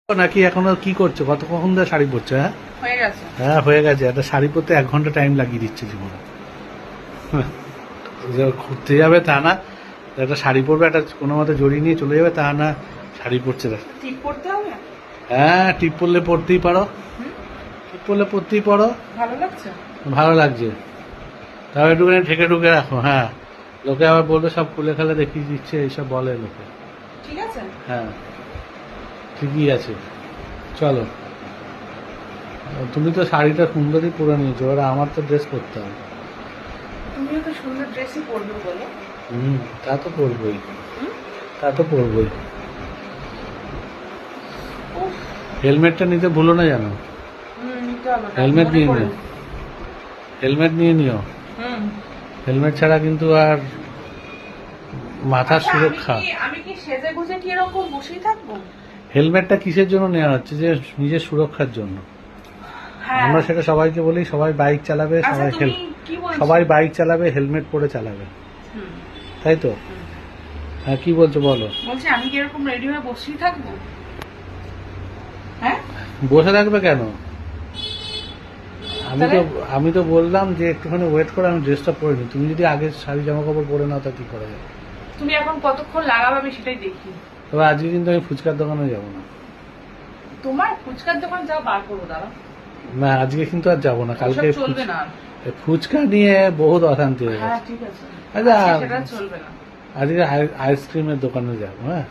নাকি এখনো কি করছো? কতক্ষণ ধরে শাড়ি পরছো? হ্যাঁ হয়ে গেছে। হ্যাঁ হয়ে গেছে। একটা শাড়ি পরতে 1 ঘন্টা টাইম লাগিয়ে দিচ্ছে জীবনে। যে ঘুরতে যাবে তা না, একটা শাড়ি পরবে, একটা কোনো মতে জড়িয়ে নিয়ে চলে যাবে তা না, শাড়ি পরছে না। ঠিক পড়তে হবে। হ্যাঁ টিপ পরলে পরতেই পারো, টিপ পরলে পরতেই পারো। ভালো লাগছে। ভালো লাগছে, তাও একটুখানি ঠেকে ঢুকে রাখো। হ্যাঁ লোকে আবার বলবে সব খুলে খেলে দেখিয়ে দিচ্ছে, এইসব বলে লোকে। ঠিক আছে। হ্যাঁ ঠিকই আছে, চলো। তুমি তো শাড়িটা সুন্দরই পরে নিয়েছো, এবার আমার তো ড্রেস করতে হবে। তুমিও তো সুন্দর ড্রেসই পরবে বলে। তা তো পরবই, তা তো পরবই। হেলমেটটা নিতে ভুলো না জানো। নিতে হবে। হেলমেট নিয়ে নিও, হেলমেট নিয়ে নিও। হেলমেট ছাড়া কিন্তু আর মাথার সুরক্ষা। আমি কি সেজে গুজে কি এরকম বসেই থাকবো? হেলমেটটা কিসের জন্য নেওয়া হচ্ছে? যে নিজের সুরক্ষার জন্য। আমরা সেটা সবাইকে বলি, সবাই বাইক চালাবে, সবাই বাইক চালাবে, হেলমেট পরে চালাবে, তাই তো? হ্যাঁ কি বলছো বলো? বলছি আমি কি এরকম রেডি হয়ে বসেই থাকবো? হ্যাঁ বসে থাকবে কেন? আমি তো বললাম যে একটুখানি ওয়েট করে আমি ড্রেসটা পরে নিই। তুমি যদি আগে শাড়ি জামা কাপড় পরে নাও তা কি করা যায়? তুমি এখন কতক্ষণ লাগাবে আমি সেটাই দেখি। তবে আজকে কিন্তু আমি ফুচকার দোকানে যাবো না। তোমার ফুচকার দোকান যাও, বার করবো দাঁড়া। না আজকে কিন্তু আর যাবো না, কালকে চলবে না। ফুচকা নিয়ে বহুত অশান্তি হয়ে হ্যাঁ গেছে। ঠিক আছে, আচ্ছা সেটা চলবে না। আজকে আইসক্রিমের দোকানে যাবো। হ্যাঁ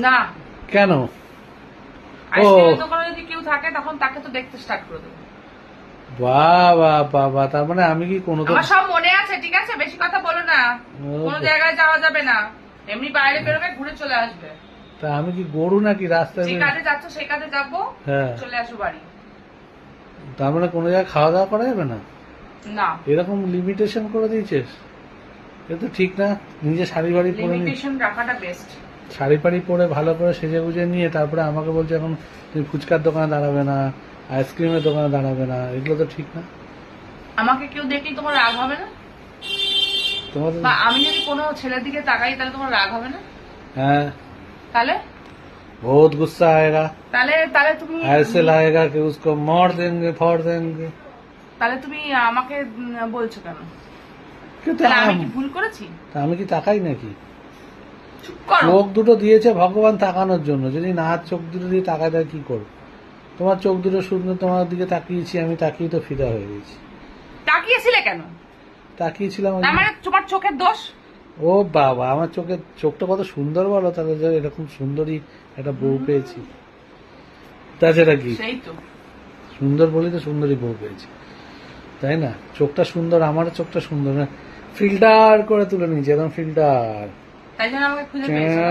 না কেন? আইসক্রিমের দোকানে যদি কেউ থাকে তখন তাকে তো দেখতে স্টার্ট করে দেবো। বাবা তার মানে আমি কি কোনো আমার সব মনে আছে, ঠিক আছে? বেশি কথা বলো না। কোনো জায়গায় যাওয়া যাবে না, এমনি বাইরে বেরোবে, ঘুরে চলে আসবে। তা আমি কি গরু নাকি রাস্তায়? যে কাজে যাচ্ছ সেই কাজে যাবো, চলে আসো বাড়ি। তার মানে কোনো জায়গায় খাওয়া দাওয়া করা যাবে না? না এরকম লিমিটেশন করে দিয়েছিস, এটা তো ঠিক না। নিজে শাড়ি বাড়ি পরে লিমিটেশন রাখাটা বেস্ট। শাড়ি ফাড়ি পরে ভালো করে সেজে গুজে নিয়ে তারপরে আমাকে বলছে এখন তুমি ফুচকার দোকানে দাঁড়াবে না, আইসক্রিমের দোকানে দাঁড়াবে না, এগুলো তো ঠিক না। আমাকে কেউ দেখলেই তোমার রাগ হবে না? তোমার বা আমি যদি কোনো ছেলের দিকে তাকাই তাহলে তোমার রাগ হবে না? হ্যাঁ তাহলে बहुत गुस्सा आएगा, তাহলে তুমি ऐसे लाएगा कि उसको मार देंगे फाड़ देंगे। তাহলে তুমি আমাকে বলছো কেন? কিন্তু তাহলে আমি কি ভুল করেছি? আমি কি তাকাই নাকি? চুপ করো। চোখ দুটো দিয়েছে ভগবান তাকানোর জন্য, যদি না চোখ দুটো দিয়ে তাকায় তাহলে কি করবো? তোমার চোখ দুটো শুধু তোমার দিকে তাকিয়েছি, আমি তাকিয়ে তো ফিদা হয়ে গেছি। তাকিয়েছিলে কেন? তাকিয়েছিলাম তার মানে তোমার চোখের দোষ? ও বাবা, আমার চোখটা কত সুন্দর বলো, তাহলে যে এরকম সুন্দরী একটা বউ পেয়েছি, তাছাড়া কি? সেই তো সুন্দর বলি তো সুন্দরী বউ পেয়েছি, তাই না? চোখটা সুন্দর, আমারও চোখটা সুন্দর না, ফিল্টার করে তুলে নিয়েছি একদম ফিল্টার। তাই জন্য আমাকে খুঁজে পেয়েছো?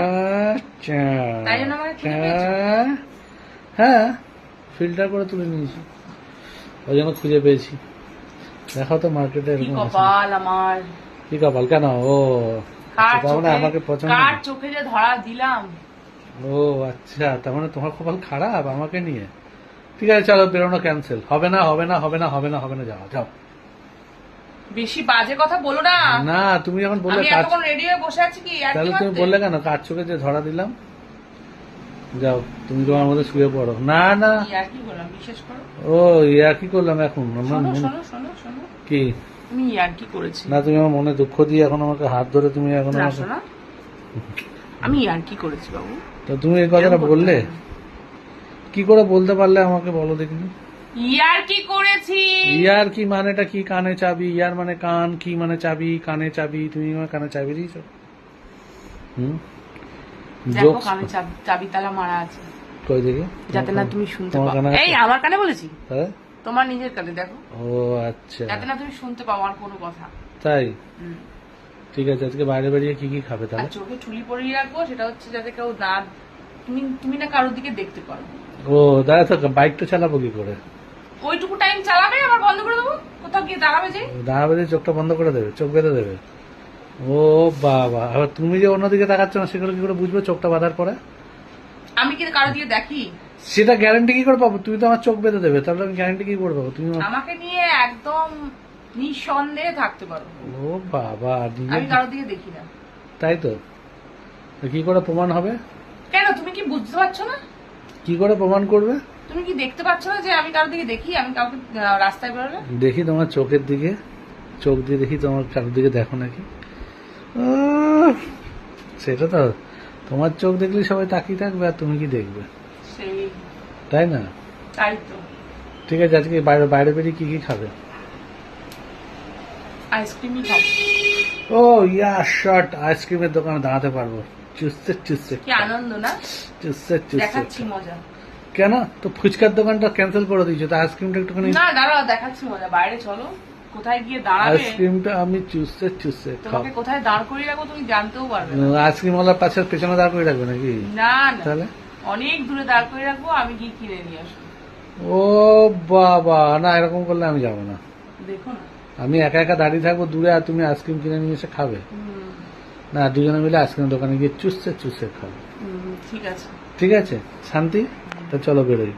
তাই জন্য আমাকে খুঁজে পেয়েছো? হ্যাঁ ফিল্টার করে তুলে নিয়েছি, ওই জন্য খুঁজে পেয়েছি। দেখো তো মার্কেটে কি এরকম কপাল আমার! কি কপাল কেন? ও তার মানে আমাকে পছন্দ। কার চোখে যে ধরা দিলাম! ও আচ্ছা, তার মানে তোমার কপাল খারাপ আমাকে নিয়ে। ঠিক আছে চলো, বেরোনো ক্যান্সেল। হবে না হবে না হবে না হবে না হবে না, যাও যাও। বেশি বাজে কথা বলো না। না তুমি যখন বললে আমি এতক্ষণ রেডি হয়ে বসে আছি কি আর তাহলে কি তুমি করতে? বললে কেন কার চোখে যে ধরা দিলাম? যাও তুমি তোমার মধ্যে শুয়ে পড়ো। না না ইয়ার কি করলাম বিশেষ করে? ও ইয়া কি করলাম এখন? শোনো শোনো শোনো শোনো, কি? আমি ইয়ার কি করেছি? না তুমি আমার মনে দুঃখ দিয়ে এখন আমাকে হাত ধরে তুমি এখন না আমাকে, শোনো, আমি ইয়ার কি করেছি বাবু? তো তুমি এই কথাটা বললে কি করে বলতে পারলে আমাকে বলো দেখিনি? ইয়ার কি করেছি? ইয়ার কি মানেটা কি? কানে চাবি, ইয়ার মানে কান, কি মানে চাবি, কানে চাবি। তুমি আমার কানে চাবি দিয়েছো? দেখো কানে চাবি তালা মারা আছে, কই দেখি, যাতে না তুমি শুনতে তোমার পাও। কানে এই আমার কানে বলেছি? হ্যাঁ তোমার নিজের কানে দেখো, ও আচ্ছা যাতে না তুমি শুনতে পাও আর কোনো কথা। তাই? ঠিক আছে, আজকে বাইরে বেরিয়ে কি কি খাবে আর তাহলে? চোখে চুলি পরিয়ে রাখবো, সেটা হচ্ছে যাতে কেউ না তুমি না কারোর দিকে দেখতে পারো। ও দাদা তো বাইকটা চালাবো কি করে? ওইটুকু টাইম চালাবে, আবার বন্ধ করে দেবো, কোথাও গিয়ে দাঁড়াবে যে। দাঁড়াবে দিয়ে চোখটা বন্ধ করে দেবে, চোখ বেঁধে দেবে? ও বাবা, আবার তুমি যে অন্যদিকে তাকাচ্ছ না সেগুলো কি করে বুঝবে চোখটা বাঁধার পরে? আমি কি কারোর দিকে দেখি? সেটা গ্যারান্টি কি করে পাবো? তুমি তো আমার চোখ বেঁধে দেবে, তাহলে আমি গ্যারান্টি কি করে পাবো? তুমি আমাকে নিয়ে একদম নিঃসন্দেহে থাকতে পারো। ও বাবা, আমি কারোর দিকে দেখি না। তাই তো? কি করে প্রমাণ হবে? কেন, তুমি কি বুঝতে পারছো না? কি করে প্রমাণ করবে? তুমি কি দেখতে পাচ্ছ না যে আমি কারোর দিকে দেখি? আমি কাউকে রাস্তায় বেরোলে দেখি তোমার চোখের দিকে, চোখ দিয়ে দেখি, তোমার কারোর দিকে দেখো নাকি? সেটা তো তোমার চোখ দেখলে সবাই তাকিয়ে থাকবে, আর তুমি কি দেখবে? সেই তাই না? তাই তো। ঠিক আছে, আজকে বাইরে বাইরে বেরিয়ে কি কি খাবে? আইসক্রিমই খাবো। ও ইয়া শট, আইসক্রিমের দোকানে দাঁড়াতে পারবো, চুষতে চুষতে, কি আনন্দ না? চুষতে দেখাচ্ছি চুষতে। মজা। কেন? তো ফুচকার দোকানটা ক্যান্সেল করে দিয়েছো, তো আইসক্রিমটা একটুখানি। না দাঁড়াও, দেখাচ্ছি মজা। বাইরে চলো, কোথায় গিয়ে দাঁড়াবে, আইসক্রিমটা আমি চুষতে চুষতে খাবো। তোমাকে কোথায় দাঁড় করিয়ে রাখবো তুমি জানতেও পারবে না। আইসক্রিম ওয়ালার পাশে পেছনে দাঁড় করে রাখবে নাকি? না না, তাহলে অনেক দূরে দাঁড় করে রাখবো, আমি গিয়ে কিনে নিয়ে আসবো। ও বাবা, না এরকম করলে আমি যাবো না। দেখো না, আমি একা একা দাঁড়িয়ে থাকবো দূরে, আর তুমি আইসক্রিম কিনে নিয়ে এসে খাবে। না, দুজনে মিলে আইসক্রিম দোকানে গিয়ে চুষতে চুষতে খাবো। ঠিক আছে। ঠিক আছে, শান্তি। তো চলো বেরোই।